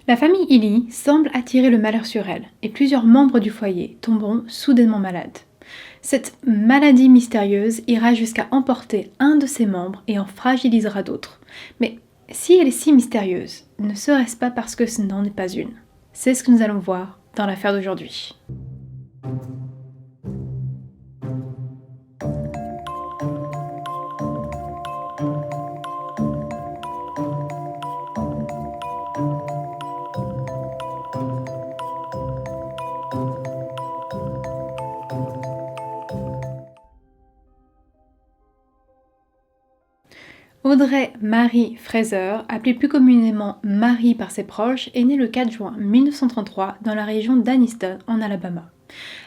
La famille Illy semble attirer le malheur sur elle et plusieurs membres du foyer tomberont soudainement malades. Cette maladie mystérieuse ira jusqu'à emporter un de ses membres et en fragilisera d'autres. Mais si elle est si mystérieuse, ne serait-ce pas parce que ce n'en est pas une? C'est ce que nous allons voir dans l'affaire d'aujourd'hui. Audrey Marie Fraser, appelée plus communément Marie par ses proches, est née le 4 juin 1933 dans la région d'Anniston, en Alabama.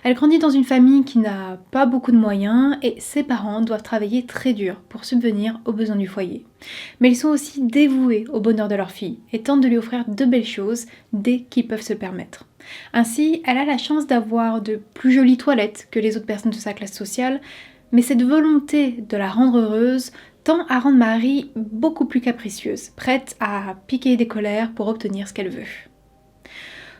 Elle grandit dans une famille qui n'a pas beaucoup de moyens et ses parents doivent travailler très dur pour subvenir aux besoins du foyer. Mais ils sont aussi dévoués au bonheur de leur fille et tentent de lui offrir de belles choses dès qu'ils peuvent se le permettre. Ainsi, elle a la chance d'avoir de plus jolies toilettes que les autres personnes de sa classe sociale, mais cette volonté de la rendre heureuse tend à rendre Marie beaucoup plus capricieuse, prête à piquer des colères pour obtenir ce qu'elle veut.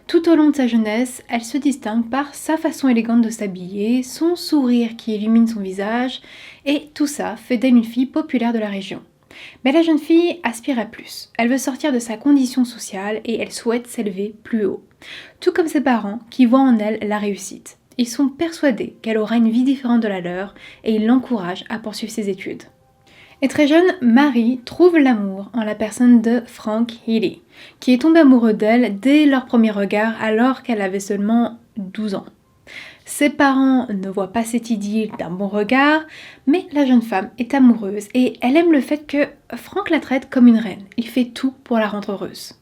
Tout au long de sa jeunesse, elle se distingue par sa façon élégante de s'habiller, son sourire qui illumine son visage, et tout ça fait d'elle une fille populaire de la région. Mais la jeune fille aspire à plus. Elle veut sortir de sa condition sociale et elle souhaite s'élever plus haut. Tout comme ses parents qui voient en elle la réussite. Ils sont persuadés qu'elle aura une vie différente de la leur et ils l'encouragent à poursuivre ses études. Et très jeune, Marie trouve l'amour en la personne de Frank Healy, qui est tombé amoureux d'elle dès leur premier regard alors qu'elle avait seulement 12 ans. Ses parents ne voient pas cette idylle d'un bon regard, mais la jeune femme est amoureuse et elle aime le fait que Frank la traite comme une reine. Il fait tout pour la rendre heureuse.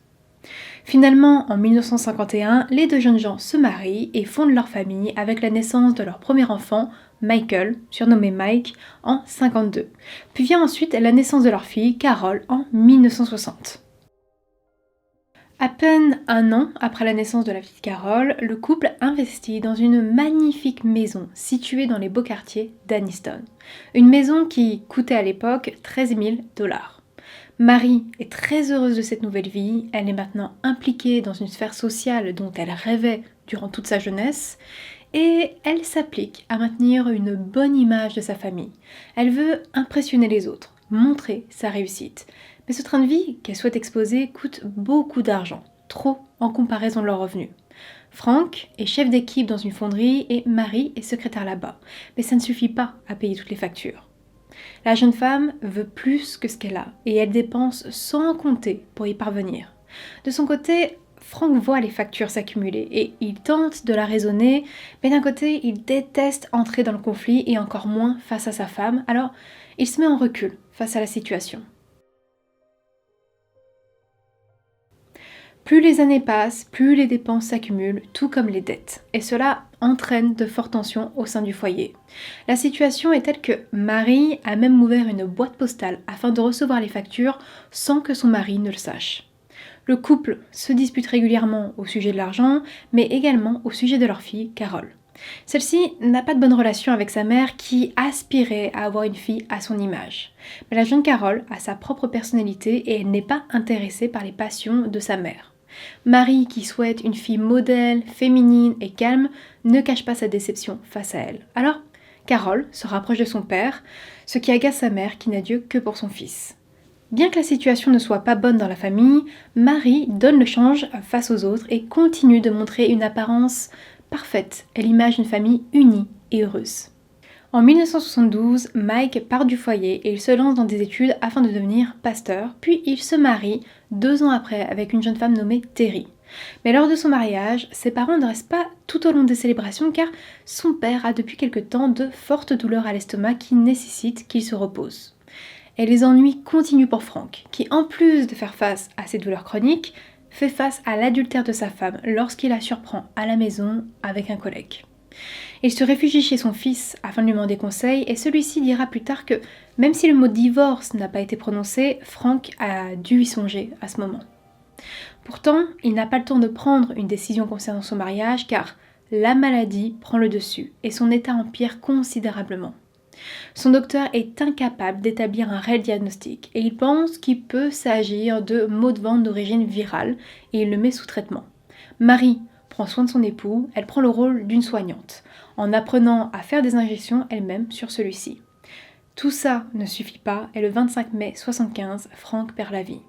Finalement, en 1951, les deux jeunes gens se marient et fondent leur famille avec la naissance de leur premier enfant, Michael, surnommé Mike, en 1952. Puis vient ensuite la naissance de leur fille, Carol, en 1960. À peine un an après la naissance de la petite Carol, le couple investit dans une magnifique maison située dans les beaux quartiers d'Anniston. Une maison qui coûtait à l'époque 13 000 $. Marie est très heureuse de cette nouvelle vie, elle est maintenant impliquée dans une sphère sociale dont elle rêvait durant toute sa jeunesse, et elle s'applique à maintenir une bonne image de sa famille. Elle veut impressionner les autres, montrer sa réussite. Mais ce train de vie qu'elle souhaite exposer coûte beaucoup d'argent, trop en comparaison de leurs revenus. Frank est chef d'équipe dans une fonderie et Marie est secrétaire là-bas, mais ça ne suffit pas à payer toutes les factures. La jeune femme veut plus que ce qu'elle a et elle dépense sans compter pour y parvenir. De son côté, Frank voit les factures s'accumuler et il tente de la raisonner, mais d'un côté, il déteste entrer dans le conflit et encore moins face à sa femme, alors il se met en recul face à la situation. Plus les années passent, plus les dépenses s'accumulent, tout comme les dettes. Et cela entraîne de fortes tensions au sein du foyer. La situation est telle que Marie a même ouvert une boîte postale afin de recevoir les factures sans que son mari ne le sache. Le couple se dispute régulièrement au sujet de l'argent, mais également au sujet de leur fille, Carol. Celle-ci n'a pas de bonne relation avec sa mère qui aspirait à avoir une fille à son image. Mais la jeune Carol a sa propre personnalité et elle n'est pas intéressée par les passions de sa mère. Marie, qui souhaite une fille modèle, féminine et calme, ne cache pas sa déception face à elle. Alors, Carol se rapproche de son père, ce qui agace sa mère qui n'a Dieu que pour son fils. Bien que la situation ne soit pas bonne dans la famille, Marie donne le change face aux autres et continue de montrer une apparence parfaite à l'image d'une famille unie et heureuse. En 1972, Mike part du foyer et il se lance dans des études afin de devenir pasteur, puis il se marie 2 ans après avec une jeune femme nommée Terry. Mais lors de son mariage, ses parents ne restent pas tout au long des célébrations car son père a depuis quelque temps de fortes douleurs à l'estomac qui nécessitent qu'il se repose. Et les ennuis continuent pour Frank, qui en plus de faire face à ses douleurs chroniques, fait face à l'adultère de sa femme lorsqu'il la surprend à la maison avec un collègue. Il se réfugie chez son fils afin de lui demander conseil et celui-ci dira plus tard que même si le mot divorce n'a pas été prononcé, Frank a dû y songer à ce moment. Pourtant, il n'a pas le temps de prendre une décision concernant son mariage car la maladie prend le dessus et son état empire considérablement. Son docteur est incapable d'établir un réel diagnostic et il pense qu'il peut s'agir de maux de ventre d'origine virale et il le met sous traitement. Marie prend soin de son époux, elle prend le rôle d'une soignante, en apprenant à faire des injections elle-même sur celui-ci. Tout ça ne suffit pas et le 25 mai 1975, Frank perd la vie.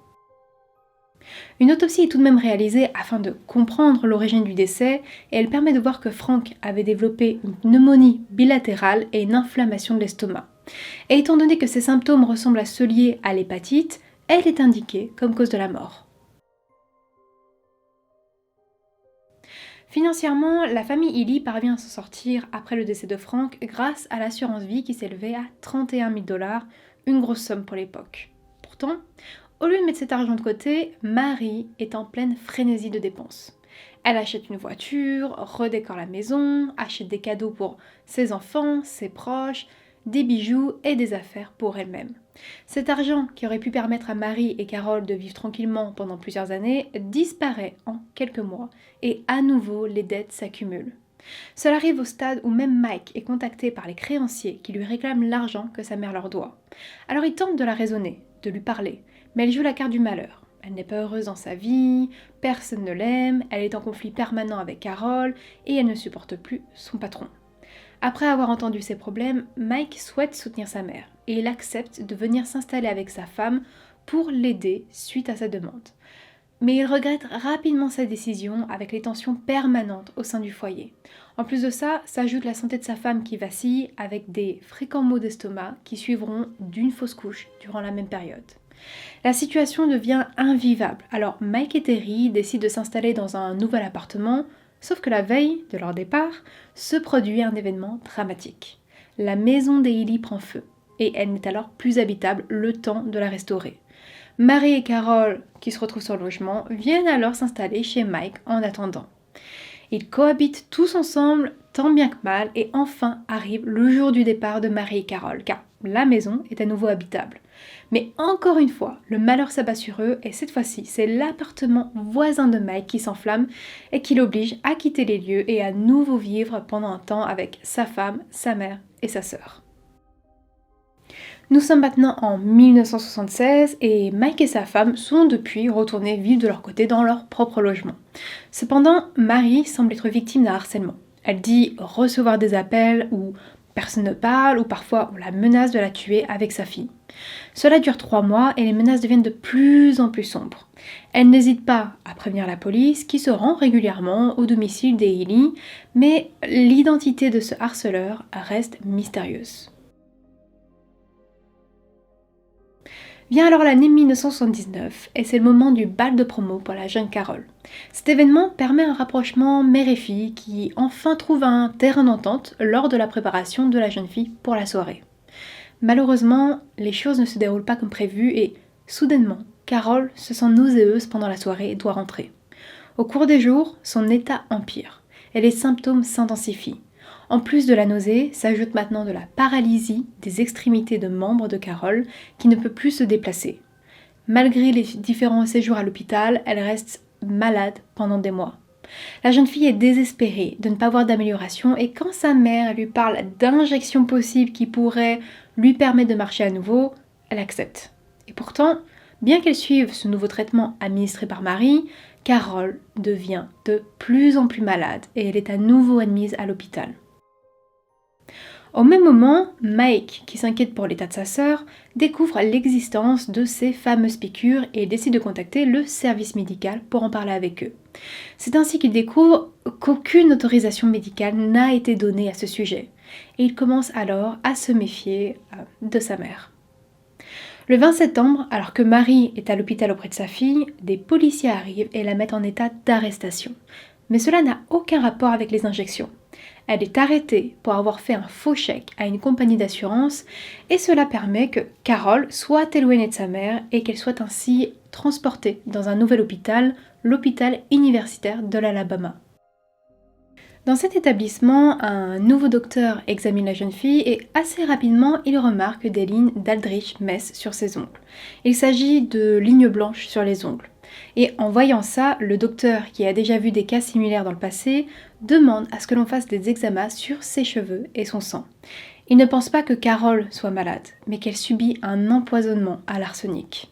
Une autopsie est tout de même réalisée afin de comprendre l'origine du décès et elle permet de voir que Frank avait développé une pneumonie bilatérale et une inflammation de l'estomac. Et étant donné que ces symptômes ressemblent à ceux liés à l'hépatite, elle est indiquée comme cause de la mort. Financièrement, la famille Ely parvient à s'en sortir après le décès de Frank grâce à l'assurance vie qui s'élevait à 31 000 $, une grosse somme pour l'époque. Pourtant, au lieu de mettre cet argent de côté, Marie est en pleine frénésie de dépenses. Elle achète une voiture, redécore la maison, achète des cadeaux pour ses enfants, ses proches, des bijoux et des affaires pour elle-même. Cet argent qui aurait pu permettre à Marie et Carol de vivre tranquillement pendant plusieurs années disparaît en quelques mois et à nouveau les dettes s'accumulent. Cela arrive au stade où même Mike est contacté par les créanciers qui lui réclament l'argent que sa mère leur doit. Alors il tente de la raisonner, de lui parler, mais elle joue la carte du malheur. Elle n'est pas heureuse dans sa vie, personne ne l'aime, elle est en conflit permanent avec Carol et elle ne supporte plus son patron. Après avoir entendu ses problèmes, Mike souhaite soutenir sa mère et il accepte de venir s'installer avec sa femme pour l'aider suite à sa demande. Mais il regrette rapidement sa décision avec les tensions permanentes au sein du foyer. En plus de ça, s'ajoute la santé de sa femme qui vacille avec des fréquents maux d'estomac qui suivront d'une fausse couche durant la même période. La situation devient invivable, alors Mike et Terry décident de s'installer dans un nouvel appartement, sauf que la veille de leur départ, se produit un événement dramatique. La maison des Ely prend feu, et elle n'est alors plus habitable le temps de la restaurer. Marie et Carol, qui se retrouvent sur le logement, viennent alors s'installer chez Mike en attendant. Ils cohabitent tous ensemble, tant bien que mal, et enfin arrive le jour du départ de Marie et Carol, car la maison est à nouveau habitable. Mais encore une fois, le malheur s'abat sur eux, et cette fois-ci, c'est l'appartement voisin de Mike qui s'enflamme et qui l'oblige à quitter les lieux et à nouveau vivre pendant un temps avec sa femme, sa mère et sa sœur. Nous sommes maintenant en 1976 et Mike et sa femme sont depuis retournés vivre de leur côté dans leur propre logement. Cependant, Marie semble être victime d'un harcèlement. Elle dit recevoir des appels où personne ne parle ou parfois on la menace de la tuer avec sa fille. Cela dure 3 mois et les menaces deviennent de plus en plus sombres. Elle n'hésite pas à prévenir la police qui se rend régulièrement au domicile des Ely, mais l'identité de ce harceleur reste mystérieuse. Vient alors l'année 1979 et c'est le moment du bal de promo pour la jeune Carol. Cet événement permet un rapprochement mère et fille qui enfin trouve un terrain d'entente lors de la préparation de la jeune fille pour la soirée. Malheureusement, les choses ne se déroulent pas comme prévu et soudainement, Carol se sent nauséeuse pendant la soirée et doit rentrer. Au cours des jours, son état empire et les symptômes s'intensifient. En plus de la nausée, s'ajoute maintenant de la paralysie des extrémités de membres de Carol qui ne peut plus se déplacer. Malgré les différents séjours à l'hôpital, elle reste malade pendant des mois. La jeune fille est désespérée de ne pas voir d'amélioration et quand sa mère lui parle d'injections possibles qui pourraient lui permettre de marcher à nouveau, elle accepte. Et pourtant, bien qu'elle suive ce nouveau traitement administré par Marie, Carol devient de plus en plus malade et elle est à nouveau admise à l'hôpital. Au même moment, Mike, qui s'inquiète pour l'état de sa sœur, découvre l'existence de ces fameuses piqûres et décide de contacter le service médical pour en parler avec eux. C'est ainsi qu'il découvre qu'aucune autorisation médicale n'a été donnée à ce sujet et il commence alors à se méfier de sa mère. Le 20 septembre, alors que Marie est à l'hôpital auprès de sa fille, des policiers arrivent et la mettent en état d'arrestation. Mais cela n'a aucun rapport avec les injections. Elle est arrêtée pour avoir fait un faux chèque à une compagnie d'assurance et cela permet que Carol soit éloignée de sa mère et qu'elle soit ainsi transportée dans un nouvel hôpital, l'hôpital universitaire de l'Alabama. Dans cet établissement, un nouveau docteur examine la jeune fille et assez rapidement, il remarque des lignes d'Aldrich Mess sur ses ongles. Il s'agit de lignes blanches sur les ongles. Et en voyant ça, le docteur, qui a déjà vu des cas similaires dans le passé, demande à ce que l'on fasse des examens sur ses cheveux et son sang. Il ne pense pas que Carol soit malade, mais qu'elle subit un empoisonnement à l'arsenic.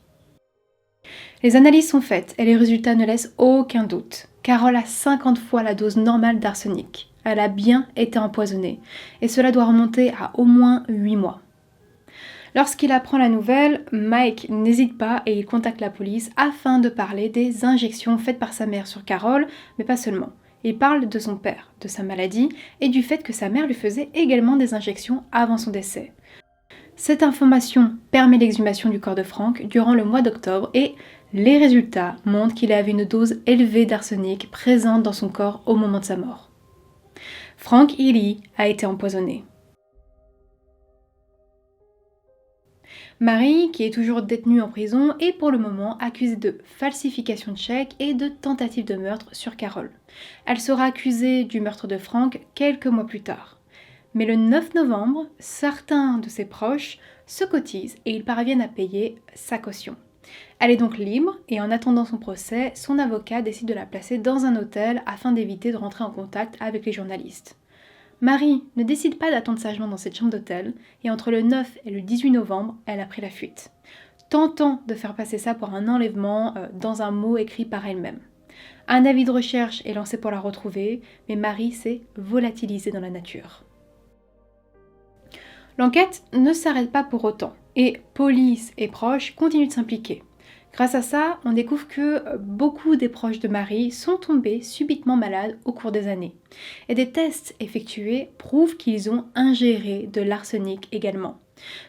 Les analyses sont faites et les résultats ne laissent aucun doute. Carol a 50 fois la dose normale d'arsenic. Elle a bien été empoisonnée et cela doit remonter à au moins 8 mois. Lorsqu'il apprend la nouvelle, Mike n'hésite pas et il contacte la police afin de parler des injections faites par sa mère sur Carol, mais pas seulement. Il parle de son père, de sa maladie et du fait que sa mère lui faisait également des injections avant son décès. Cette information permet l'exhumation du corps de Frank durant le mois d'octobre et les résultats montrent qu'il avait une dose élevée d'arsenic présente dans son corps au moment de sa mort. Frank Healy a été empoisonné. Mary, qui est toujours détenue en prison, est pour le moment accusée de falsification de chèques et de tentative de meurtre sur Carol. Elle sera accusée du meurtre de Frank quelques mois plus tard. Mais le 9 novembre, certains de ses proches se cotisent et ils parviennent à payer sa caution. Elle est donc libre et en attendant son procès, son avocat décide de la placer dans un hôtel afin d'éviter de rentrer en contact avec les journalistes. Mary ne décide pas d'attendre sagement dans cette chambre d'hôtel et entre le 9 et le 18 novembre, elle a pris la fuite, tentant de faire passer ça pour un enlèvement dans un mot écrit par elle-même. Un avis de recherche est lancé pour la retrouver, mais Mary s'est volatilisée dans la nature. L'enquête ne s'arrête pas pour autant et police et proches continuent de s'impliquer. Grâce à ça, on découvre que beaucoup des proches de Mary sont tombés subitement malades au cours des années. Et des tests effectués prouvent qu'ils ont ingéré de l'arsenic également.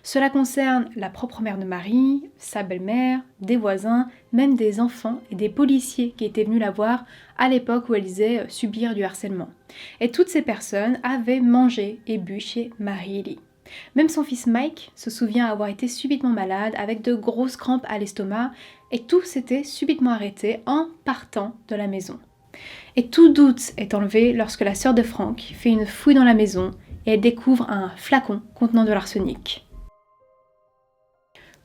Cela concerne la propre mère de Mary, sa belle-mère, des voisins, même des enfants et des policiers qui étaient venus la voir à l'époque où elle disait subir du harcèlement. Et toutes ces personnes avaient mangé et bu chez Mary Healy. Même son fils Mike se souvient avoir été subitement malade avec de grosses crampes à l'estomac et tout s'était subitement arrêté en partant de la maison. Et tout doute est enlevé lorsque la sœur de Frank fait une fouille dans la maison et elle découvre un flacon contenant de l'arsenic.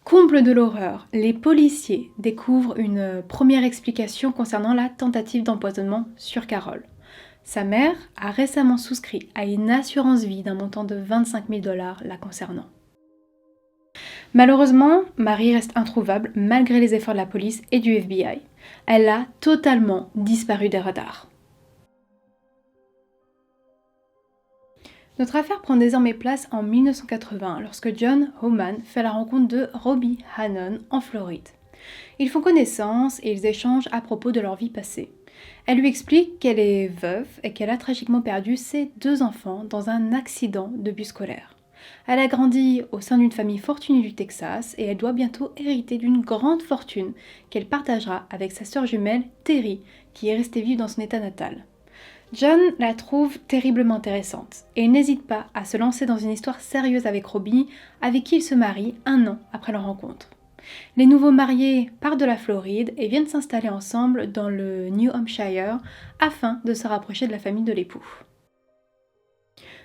Comble de l'horreur, les policiers découvrent une première explication concernant la tentative d'empoisonnement sur Carol. Sa mère a récemment souscrit à une assurance vie d'un montant de 25 000 $ la concernant. Malheureusement, Mary reste introuvable malgré les efforts de la police et du FBI. Elle a totalement disparu des radars. Notre affaire prend désormais place en 1980 lorsque John Homan fait la rencontre de Robbie Hannon en Floride. Ils font connaissance et ils échangent à propos de leur vie passée. Elle lui explique qu'elle est veuve et qu'elle a tragiquement perdu ses 2 enfants dans un accident de bus scolaire. Elle a grandi au sein d'une famille fortunée du Texas et elle doit bientôt hériter d'une grande fortune qu'elle partagera avec sa sœur jumelle Terry, qui est restée vivre dans son état natal. John la trouve terriblement intéressante et n'hésite pas à se lancer dans une histoire sérieuse avec Robbie, avec qui il se marie 1 an après leur rencontre. Les nouveaux mariés partent de la Floride et viennent s'installer ensemble dans le New Hampshire afin de se rapprocher de la famille de l'époux.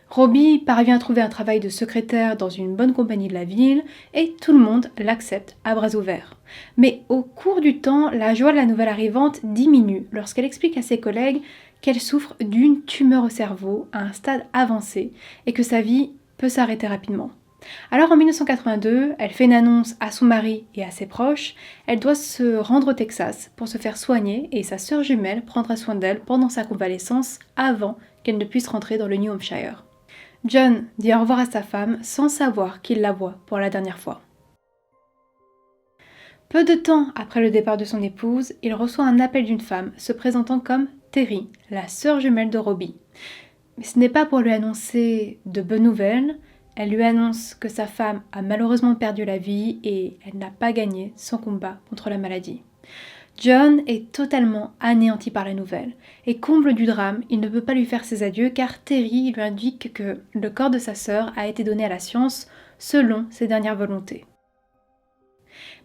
Robbie parvient à trouver un travail de secrétaire dans une bonne compagnie de la ville et tout le monde l'accepte à bras ouverts. Mais au cours du temps, la joie de la nouvelle arrivante diminue lorsqu'elle explique à ses collègues qu'elle souffre d'une tumeur au cerveau à un stade avancé et que sa vie peut s'arrêter rapidement. Alors en 1982, elle fait une annonce à son mari et à ses proches. Elle doit se rendre au Texas pour se faire soigner et sa sœur jumelle prendra soin d'elle pendant sa convalescence avant qu'elle ne puisse rentrer dans le New Hampshire. John dit au revoir à sa femme sans savoir qu'il la voit pour la dernière fois. Peu de temps après le départ de son épouse, il reçoit un appel d'une femme se présentant comme Terry, la sœur jumelle de Robbie. Mais ce n'est pas pour lui annoncer de bonnes nouvelles. Elle lui annonce que sa femme a malheureusement perdu la vie et elle n'a pas gagné son combat contre la maladie. John est totalement anéanti par la nouvelle et comble du drame, il ne peut pas lui faire ses adieux car Terry lui indique que le corps de sa sœur a été donné à la science selon ses dernières volontés.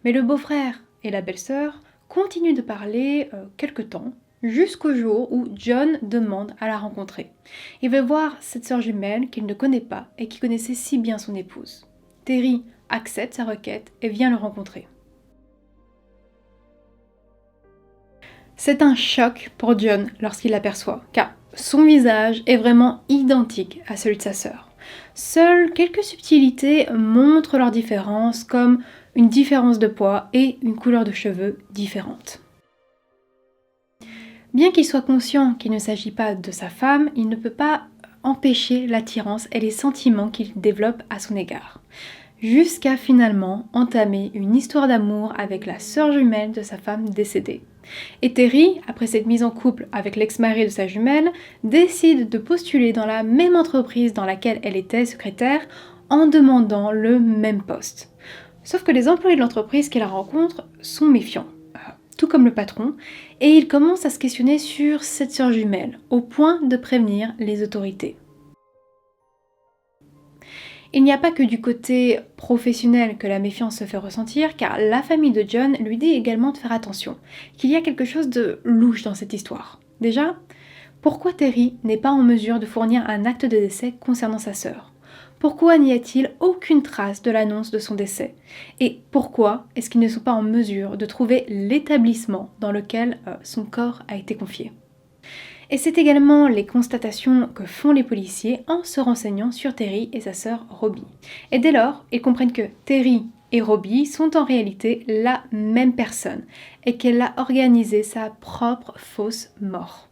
Mais le beau-frère et la belle-sœur continuent de parler quelque temps, jusqu'au jour où John demande à la rencontrer. Il veut voir cette sœur jumelle qu'il ne connaît pas et qui connaissait si bien son épouse. Terry accepte sa requête et vient le rencontrer. C'est un choc pour John lorsqu'il l'aperçoit, car son visage est vraiment identique à celui de sa sœur. Seules quelques subtilités montrent leur différence, comme une différence de poids et une couleur de cheveux différente. Bien qu'il soit conscient qu'il ne s'agit pas de sa femme, il ne peut pas empêcher l'attirance et les sentiments qu'il développe à son égard, jusqu'à finalement entamer une histoire d'amour avec la sœur jumelle de sa femme décédée. Et Terry, après cette mise en couple avec l'ex-mari de sa jumelle, décide de postuler dans la même entreprise dans laquelle elle était secrétaire en demandant le même poste. Sauf que les employés de l'entreprise qu'elle rencontre sont méfiants, tout comme le patron, et ils commencent à se questionner sur cette sœur jumelle, au point de prévenir les autorités. Il n'y a pas que du côté professionnel que la méfiance se fait ressentir, car la famille de John lui dit également de faire attention, qu'il y a quelque chose de louche dans cette histoire. Déjà, pourquoi Terry n'est pas en mesure de fournir un acte de décès concernant sa sœur ? Pourquoi n'y a-t-il aucune trace de l'annonce de son décès ? Et pourquoi est-ce qu'ils ne sont pas en mesure de trouver l'établissement dans lequel son corps a été confié ? Et c'est également les constatations que font les policiers en se renseignant sur Terry et sa sœur Robbie. Et dès lors, ils comprennent que Terry et Robbie sont en réalité la même personne et qu'elle a organisé sa propre fausse mort.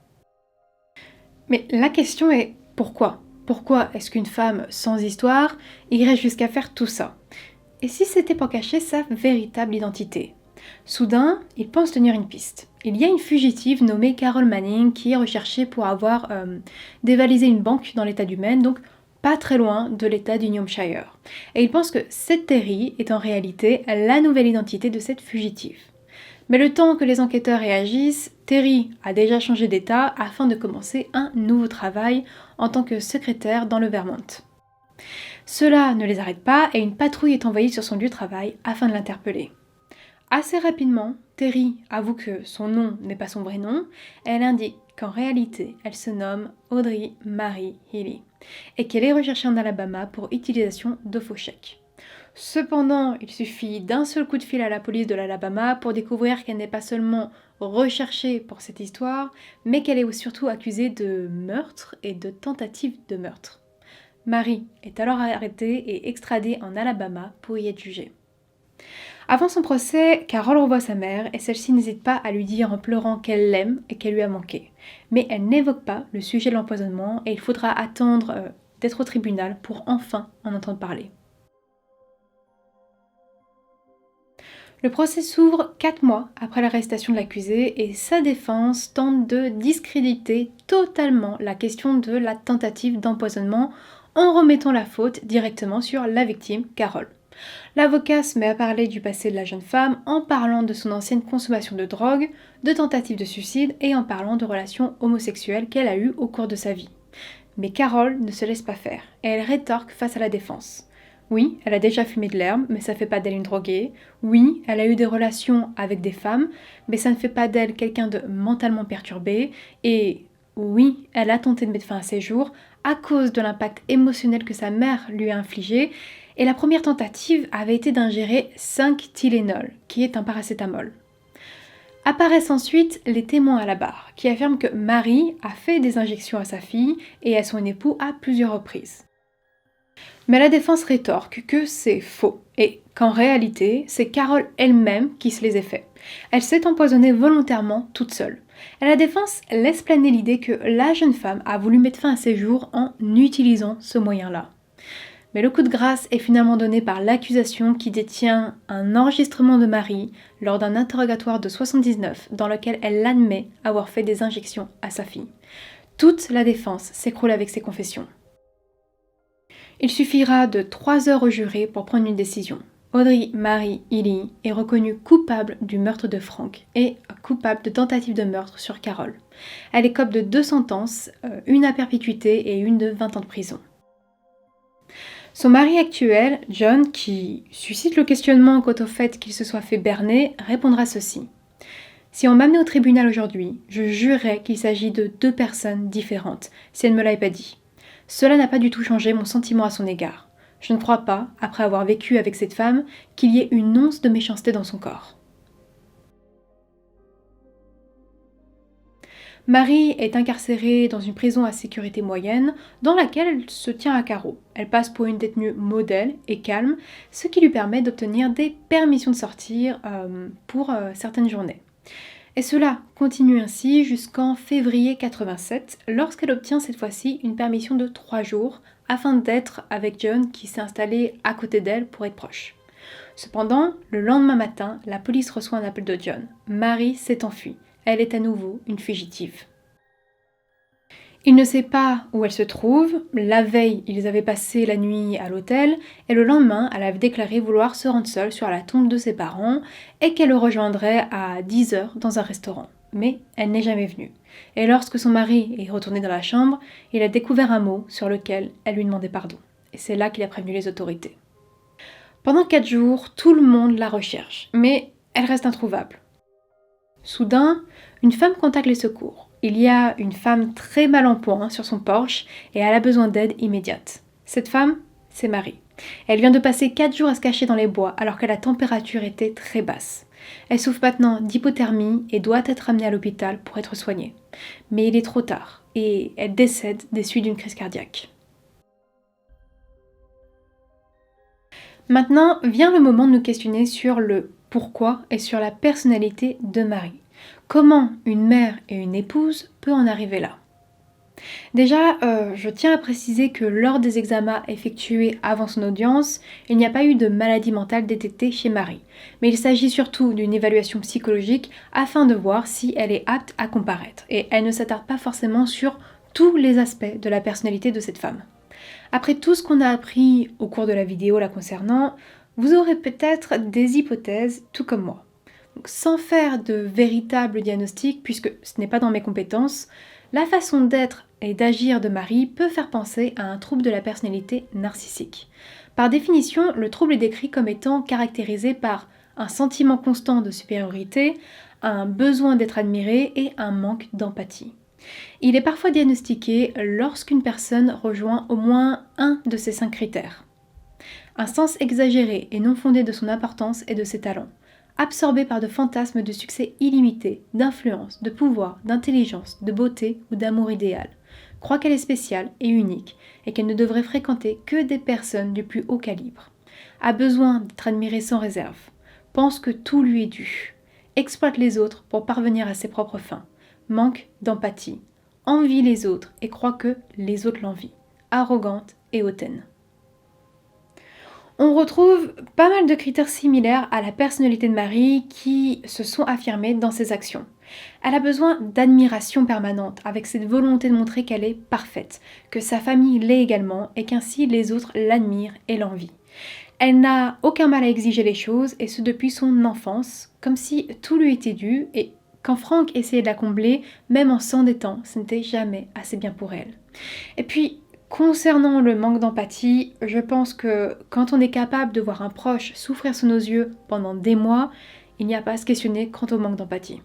Mais la question est pourquoi ? Pourquoi est-ce qu'une femme sans histoire irait jusqu'à faire tout ça ? Et si c'était pour cacher sa véritable identité ? Soudain, il pense tenir une piste. Il y a une fugitive nommée Carol Manning qui est recherchée pour avoir dévalisé une banque dans l'état du Maine, donc pas très loin de l'état du New Hampshire. Et il pense que cette Terry est en réalité la nouvelle identité de cette fugitive. Mais le temps que les enquêteurs réagissent, Terry a déjà changé d'état afin de commencer un nouveau travail en tant que secrétaire dans le Vermont. Cela ne les arrête pas et une patrouille est envoyée sur son lieu de travail afin de l'interpeller. Assez rapidement, Terry avoue que son nom n'est pas son vrai nom. Elle indique qu'en réalité, elle se nomme Audrey Marie Healy et qu'elle est recherchée en Alabama pour utilisation de faux chèques. Cependant, il suffit d'un seul coup de fil à la police de l'Alabama pour découvrir qu'elle n'est pas seulement recherchée pour cette histoire, mais qu'elle est surtout accusée de meurtre et de tentative de meurtre. Marie est alors arrêtée et extradée en Alabama pour y être jugée. Avant son procès, Carol revoit sa mère et celle-ci n'hésite pas à lui dire en pleurant qu'elle l'aime et qu'elle lui a manqué. Mais elle n'évoque pas le sujet de l'empoisonnement et il faudra attendre d'être au tribunal pour enfin en entendre parler. Le procès s'ouvre 4 mois après l'arrestation de l'accusé et sa défense tente de discréditer totalement la question de la tentative d'empoisonnement en remettant la faute directement sur la victime, Carol. L'avocat se met à parler du passé de la jeune femme en parlant de son ancienne consommation de drogue, de tentatives de suicide et en parlant de relations homosexuelles qu'elle a eues au cours de sa vie. Mais Carol ne se laisse pas faire et elle rétorque face à la défense. Oui, elle a déjà fumé de l'herbe, mais ça ne fait pas d'elle une droguée. Oui, elle a eu des relations avec des femmes, mais ça ne fait pas d'elle quelqu'un de mentalement perturbé. Et oui, elle a tenté de mettre fin à ses jours à cause de l'impact émotionnel que sa mère lui a infligé. Et la première tentative avait été d'ingérer 5-Tylenol, qui est un paracétamol. Apparaissent ensuite les témoins à la barre, qui affirment que Marie a fait des injections à sa fille et à son époux à plusieurs reprises. Mais la défense rétorque que c'est faux, et qu'en réalité, c'est Carol elle-même qui se les a fait. Elle s'est empoisonnée volontairement toute seule. Et la défense laisse planer l'idée que la jeune femme a voulu mettre fin à ses jours en utilisant ce moyen-là. Mais le coup de grâce est finalement donné par l'accusation qui détient un enregistrement de Marie lors d'un interrogatoire de 79 dans lequel elle admet avoir fait des injections à sa fille. Toute la défense s'écroule avec ses confessions. Il suffira de 3 heures au juré pour prendre une décision. Audrey Marie Healy est reconnue coupable du meurtre de Frank et coupable de tentative de meurtre sur Carol. Elle écope de 2 sentences, une à perpétuité et une de 20 ans de prison. Son mari actuel, John, qui suscite le questionnement quant au fait qu'il se soit fait berner, répondra ceci. Si on m'amenait au tribunal aujourd'hui, je jurerais qu'il s'agit de 2 personnes différentes, si elle ne me l'avait pas dit. Cela n'a pas du tout changé mon sentiment à son égard. Je ne crois pas, après avoir vécu avec cette femme, qu'il y ait une once de méchanceté dans son corps. Marie est incarcérée dans une prison à sécurité moyenne, dans laquelle elle se tient à carreau. Elle passe pour une détenue modèle et calme, ce qui lui permet d'obtenir des permissions de sortir pour certaines journées. Et cela continue ainsi jusqu'en février 87, lorsqu'elle obtient cette fois-ci une permission de 3 jours, afin d'être avec John qui s'est installé à côté d'elle pour être proche. Cependant, le lendemain matin, la police reçoit un appel de John. Marie s'est enfuie. Elle est à nouveau une fugitive. Il ne sait pas où elle se trouve. La veille, ils avaient passé la nuit à l'hôtel et le lendemain, elle avait déclaré vouloir se rendre seule sur la tombe de ses parents et qu'elle le rejoindrait à 10h dans un restaurant. Mais elle n'est jamais venue. Et lorsque son mari est retourné dans la chambre, il a découvert un mot sur lequel elle lui demandait pardon. Et c'est là qu'il a prévenu les autorités. Pendant 4 jours, tout le monde la recherche, mais elle reste introuvable. Soudain, une femme contacte les secours. Il y a une femme très mal en point sur son porche et elle a besoin d'aide immédiate. Cette femme, c'est Marie. Elle vient de passer 4 jours à se cacher dans les bois alors que la température était très basse. Elle souffre maintenant d'hypothermie et doit être amenée à l'hôpital pour être soignée. Mais il est trop tard et elle décède des suites d'une crise cardiaque. Maintenant vient le moment de nous questionner sur le pourquoi et sur la personnalité de Marie. Comment une mère et une épouse peut en arriver là? Déjà, je tiens à préciser que lors des examens effectués avant son audience, il n'y a pas eu de maladie mentale détectée chez Marie. Mais il s'agit surtout d'une évaluation psychologique afin de voir si elle est apte à comparaître. Et elle ne s'attarde pas forcément sur tous les aspects de la personnalité de cette femme. Après tout ce qu'on a appris au cours de la vidéo la concernant, vous aurez peut-être des hypothèses tout comme moi. Donc, sans faire de véritable diagnostic, puisque ce n'est pas dans mes compétences, la façon d'être et d'agir de Marie peut faire penser à un trouble de la personnalité narcissique. Par définition, le trouble est décrit comme étant caractérisé par un sentiment constant de supériorité, un besoin d'être admiré et un manque d'empathie. Il est parfois diagnostiqué lorsqu'une personne rejoint au moins un de ces 5 critères. Un sens exagéré et non fondé de son importance et de ses talents. Absorbée par de fantasmes de succès illimité, d'influence, de pouvoir, d'intelligence, de beauté ou d'amour idéal. Croit qu'elle est spéciale et unique et qu'elle ne devrait fréquenter que des personnes du plus haut calibre. A besoin d'être admirée sans réserve. Pense que tout lui est dû. Exploite les autres pour parvenir à ses propres fins. Manque d'empathie. Envie les autres et croit que les autres l'envient. Arrogante et hautaine. On retrouve pas mal de critères similaires à la personnalité de Marie qui se sont affirmés dans ses actions. Elle a besoin d'admiration permanente, avec cette volonté de montrer qu'elle est parfaite, que sa famille l'est également et qu'ainsi les autres l'admirent et l'envient. Elle n'a aucun mal à exiger les choses, et ce depuis son enfance, comme si tout lui était dû, et quand Frank essayait de la combler, même en s'endettant, ce n'était jamais assez bien pour elle. Et puis, concernant le manque d'empathie, je pense que quand on est capable de voir un proche souffrir sous nos yeux pendant des mois, il n'y a pas à se questionner quant au manque d'empathie.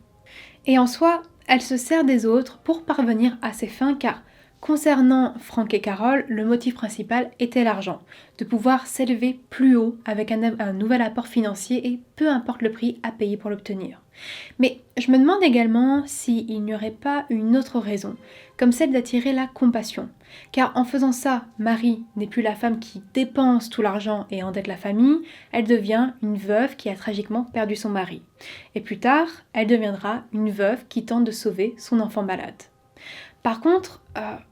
Et en soi, elle se sert des autres pour parvenir à ses fins car, concernant Frank et Carol, le motif principal était l'argent, de pouvoir s'élever plus haut avec un nouvel apport financier et peu importe le prix à payer pour l'obtenir. Mais je me demande également s'il n'y aurait pas une autre raison, comme celle d'attirer la compassion. Car en faisant ça, Marie n'est plus la femme qui dépense tout l'argent et endette la famille, elle devient une veuve qui a tragiquement perdu son mari. Et plus tard, elle deviendra une veuve qui tente de sauver son enfant malade. Par contre,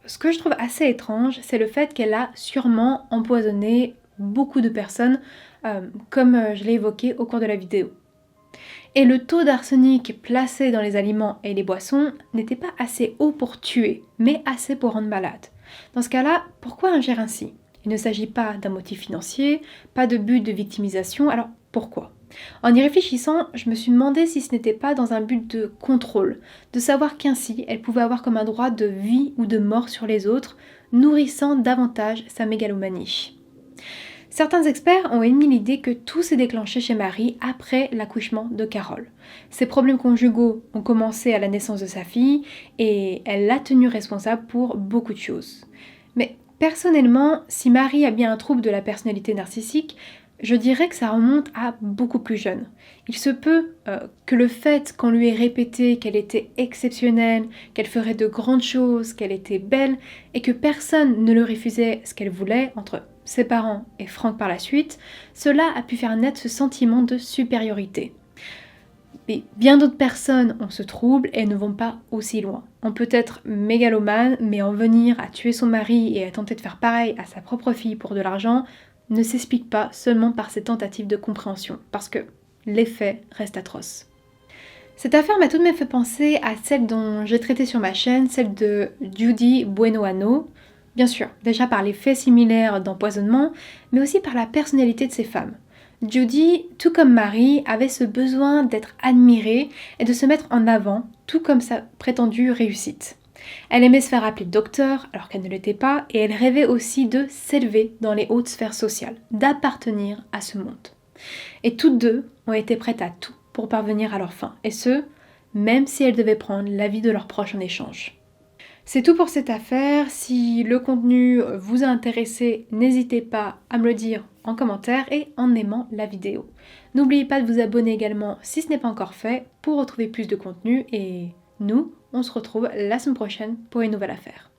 ce que je trouve assez étrange, c'est le fait qu'elle a sûrement empoisonné beaucoup de personnes, comme je l'ai évoqué au cours de la vidéo. Et le taux d'arsenic placé dans les aliments et les boissons n'était pas assez haut pour tuer, mais assez pour rendre malade. Dans ce cas-là, pourquoi ingérer ainsi? Il ne s'agit pas d'un motif financier, pas de but de victimisation, alors pourquoi? En y réfléchissant, je me suis demandé si ce n'était pas dans un but de contrôle, de savoir qu'ainsi elle pouvait avoir comme un droit de vie ou de mort sur les autres, nourrissant davantage sa mégalomanie. Certains experts ont émis l'idée que tout s'est déclenché chez Marie après l'accouchement de Carol. Ses problèmes conjugaux ont commencé à la naissance de sa fille et elle l'a tenue responsable pour beaucoup de choses. Mais personnellement, si Marie a bien un trouble de la personnalité narcissique, je dirais que ça remonte à beaucoup plus jeune. Il se peut que le fait qu'on lui ait répété qu'elle était exceptionnelle, qu'elle ferait de grandes choses, qu'elle était belle, et que personne ne lui refusait ce qu'elle voulait, entre ses parents et Franck par la suite, cela a pu faire naître ce sentiment de supériorité. Mais bien d'autres personnes ont ce trouble et ne vont pas aussi loin. On peut être mégalomane, mais en venir à tuer son mari et à tenter de faire pareil à sa propre fille pour de l'argent ne s'explique pas seulement par ces tentatives de compréhension, parce que les faits restent atroces. Cette affaire m'a tout de même fait penser à celle dont j'ai traité sur ma chaîne, celle de Judy Bueno. Bien sûr, déjà par les faits similaires d'empoisonnement, mais aussi par la personnalité de ces femmes. Judy, tout comme Marie, avait ce besoin d'être admirée et de se mettre en avant, tout comme sa prétendue réussite. Elle aimait se faire appeler docteur alors qu'elle ne l'était pas, et elle rêvait aussi de s'élever dans les hautes sphères sociales, d'appartenir à ce monde. Et toutes deux ont été prêtes à tout pour parvenir à leur fin, et ce, même si elles devaient prendre la vie de leurs proches en échange. C'est tout pour cette affaire. Si le contenu vous a intéressé, n'hésitez pas à me le dire en commentaire et en aimant la vidéo. N'oubliez pas de vous abonner également si ce n'est pas encore fait pour retrouver plus de contenu et nous, on se retrouve la semaine prochaine pour une nouvelle affaire.